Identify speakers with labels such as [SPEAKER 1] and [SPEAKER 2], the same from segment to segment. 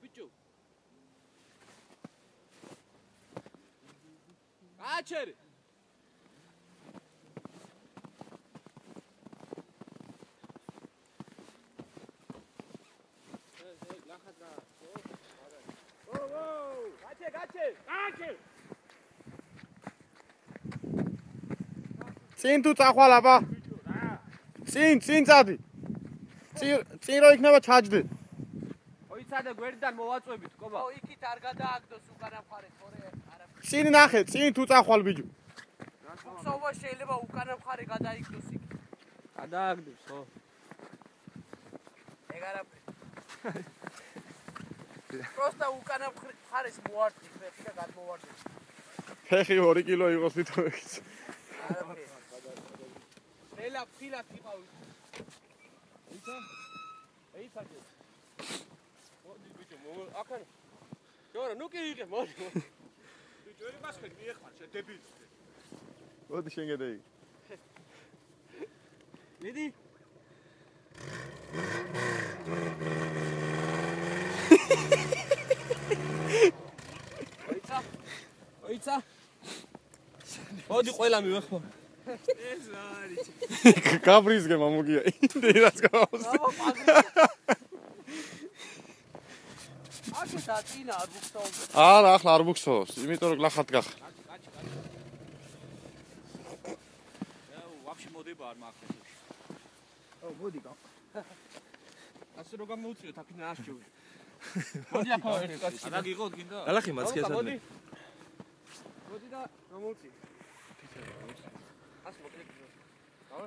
[SPEAKER 1] ბიჭო. აჩერი.
[SPEAKER 2] წინ თუ წახვალ აბა. წინ წადი. წინ რო იქნება ჩაჯდე.
[SPEAKER 1] ოიცადე გვერდიდან მოვაწვევით, კობა.
[SPEAKER 3] ო, იქით არ გადააგდოს უკანა მხარეს, თორე არაფერი.
[SPEAKER 2] წინ ნახე, წინ თუ წახვალ ბიჭო.
[SPEAKER 3] უხსოვვა შეიძლება უკანა მხარე გადაიგდოს იქით.
[SPEAKER 1] გადააგდებს, ხო?
[SPEAKER 3] ეგ არაფერი. პროსტა უკანა მხარეს მოარტყი ფეხი და გადმოვარტყი.
[SPEAKER 2] ფეხი 2 კილო იყოს თვითონიც.
[SPEAKER 3] არაფერი.
[SPEAKER 1] ნელა ფილა იყავი. ისა? ეიცა. მოდი ბიჭო, აქან. ჯორა, ნუ კი იღე, მოდი. ბიჭო, ერი მასხეთ მიეხარ, შე დებილი.
[SPEAKER 2] მოდი შენ გედეი.
[SPEAKER 1] მიდი. ოიცა. მოდი ყველა მივეხმარ. ეს არის.
[SPEAKER 2] გაბრიზგე მამუგია. ინდირას გავავს.
[SPEAKER 3] აქ დაწინა არ გუხსოვს.
[SPEAKER 2] არა, ახლა არ მოგხსოვს, იმიტომ რომ გლახად გახ.
[SPEAKER 1] ვაფშე მოდება არ მაქვს. ო, მოდი გა. ასე რომ გამოუწიოთ აქ ნაშჩევი. მოდი აქ ერთ კაცი. არა გიღოთ გინდა?
[SPEAKER 4] ალახი მაცქი ასა.
[SPEAKER 1] მოდი. მოდი და გამოუწი. ასე მოკლედ. დავა.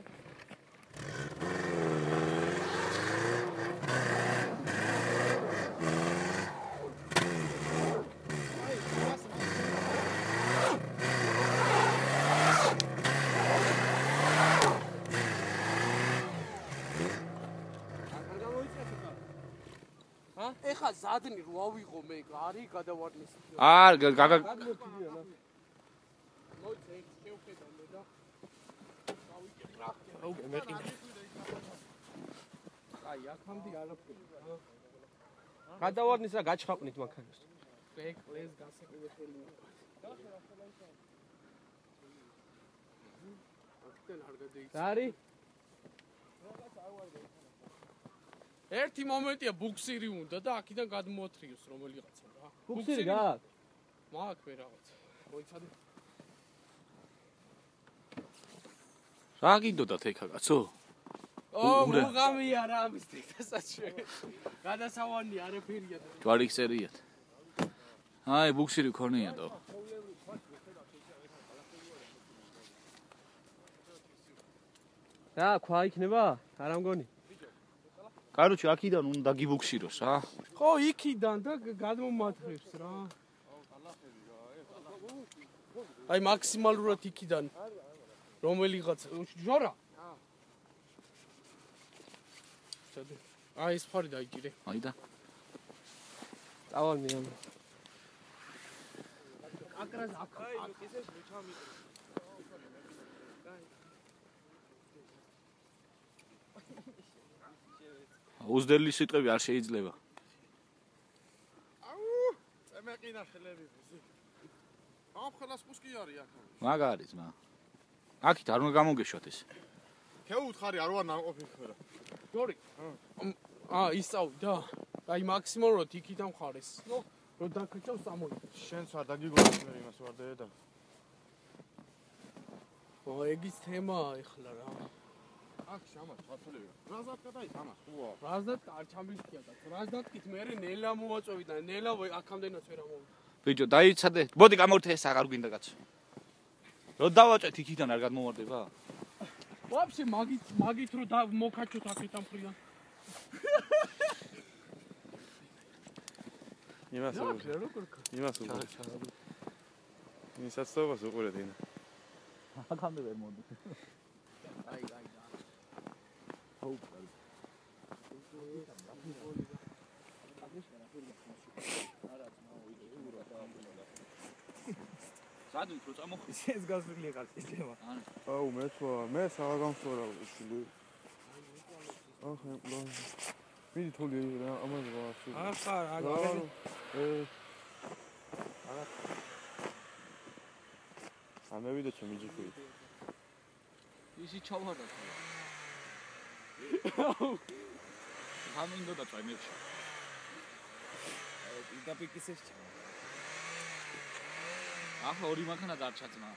[SPEAKER 3] ეხა ზადნი რო ავიღო მე გარი გადავარდნის.
[SPEAKER 2] არ
[SPEAKER 1] გადმოთვლია ნა. მოიწე შეუხედა მე და გავიკე პრაქტიკა.
[SPEAKER 3] აუ მეყიდა.
[SPEAKER 1] აი აქამდე არაფერი. გადავარდნის რა გაჩხაპნით მანქანას.
[SPEAKER 3] ბეკლეს გასაკვირველი. აქედან არ გადაიცა.
[SPEAKER 1] დარი?
[SPEAKER 3] ერთი მომენტია ბუქსირი უნდა და აქედან გადმოოთრიოს რომელიღაცა რა.
[SPEAKER 1] ბუქსირი გააქვს?
[SPEAKER 3] მაქვს მე რაღაც. მოიცადე.
[SPEAKER 4] რა გინდოდათ ეხა კაცო?
[SPEAKER 3] ო, მუღამია რა ამის დედასაჩვე. გადასავალი არაფერია.
[SPEAKER 4] ჯვარი ხსერიათ. აი, ბუქსირი ქონია და.
[SPEAKER 1] რა, ქვა იქნება? არა მგონი.
[SPEAKER 4] კაროჩი, აქიდან უნდა გიბუქსიროს, რა.
[SPEAKER 3] ხო, იქიდან და გადმომათრებს რა. აი მაქსიმალურად იქიდან რომელიღაც ჟორა. აი ეს ფარი დაიჭირე.
[SPEAKER 4] აი და.
[SPEAKER 1] წავალ მე ამ.
[SPEAKER 3] აკრას აქ.
[SPEAKER 1] ისეს მიჩამი.
[SPEAKER 4] უზდელი სიტყვები არ შეიძლება.
[SPEAKER 2] აუ, წემეყინა ხელები. ამ ხელას პუსკი არის აქ.
[SPEAKER 4] მაგარიც, მა. აქით არ უნდა გამოგეშვათ ეს.
[SPEAKER 2] ქეუთხარი არ ვარ ნამყოფი ხერა.
[SPEAKER 3] ჯორი. ისწავდა. აი მაქსიმალურად იქიდან მხარეს. რო დაკრჩავს ამოიღე.
[SPEAKER 2] შენც არ დაგიგონებ მე იმას ვარ დედა.
[SPEAKER 3] ო, ეგის თემაა ეხლა რა.
[SPEAKER 2] აქ შამას ხათოლები. რაზად გადაი ამას ხუა.
[SPEAKER 3] რაზად არ ჩამბიქია და რაზად კით მე ნელა მოვაწოვი და ნელა აქამდენაც ვერ ამოვიდა.
[SPEAKER 4] ბიჭო, დაიცადე. მოდი გამორთე ეს აღარ გვინდა კაცო. რო დავაჭეთ იქიდან არ გადმოვარდება?
[SPEAKER 3] ვაფშე მაგით რო მოკაჩოთ აქეთ ამ ხრიდან.
[SPEAKER 2] იმას
[SPEAKER 3] როგორ ქა?
[SPEAKER 2] იმას უყურე. იმასაც თავს უყურე დინა.
[SPEAKER 4] აქამდე ვერ მოდი.
[SPEAKER 3] აი.
[SPEAKER 4] აუ. სადუ რო წამოხი.
[SPEAKER 1] ეს გასული ხარ შეიძლება.
[SPEAKER 2] აუ მე საღამოს ვარ აუჩილი. ახლა მიდი თული რა ამაზე ვარ.
[SPEAKER 3] ახლა
[SPEAKER 2] რა ამევიდა ჩემი ჯიხვი.
[SPEAKER 4] ისი ჩავარდა. ამინდო და წაიმებში.
[SPEAKER 1] პიკაპიკის ეს
[SPEAKER 4] ახლა ორი მანქანა დარჩაცნა.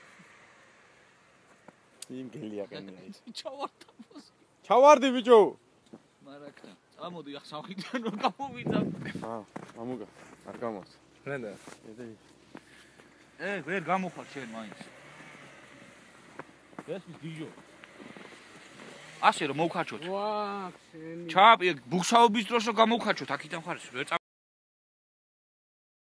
[SPEAKER 2] იმ გელია კენია ის.
[SPEAKER 4] ჩავარდა.
[SPEAKER 2] ჩავარდი ბიჭო.
[SPEAKER 4] მარაკა. წამოდი ახ სამხიდან რომ გამოვიდა.
[SPEAKER 2] ამუგა. არ გამოც.
[SPEAKER 1] რენდა?
[SPEAKER 4] ვერ გამოხარ შენ მაინც. ეს ვიდეო. ასე რომ მოვხარჩოთ.
[SPEAKER 3] ვა, შენი.
[SPEAKER 4] ჩააპი ბუხსაობის დროს რომ გამოვხარჩოთ, აქიდან ხარ ვერ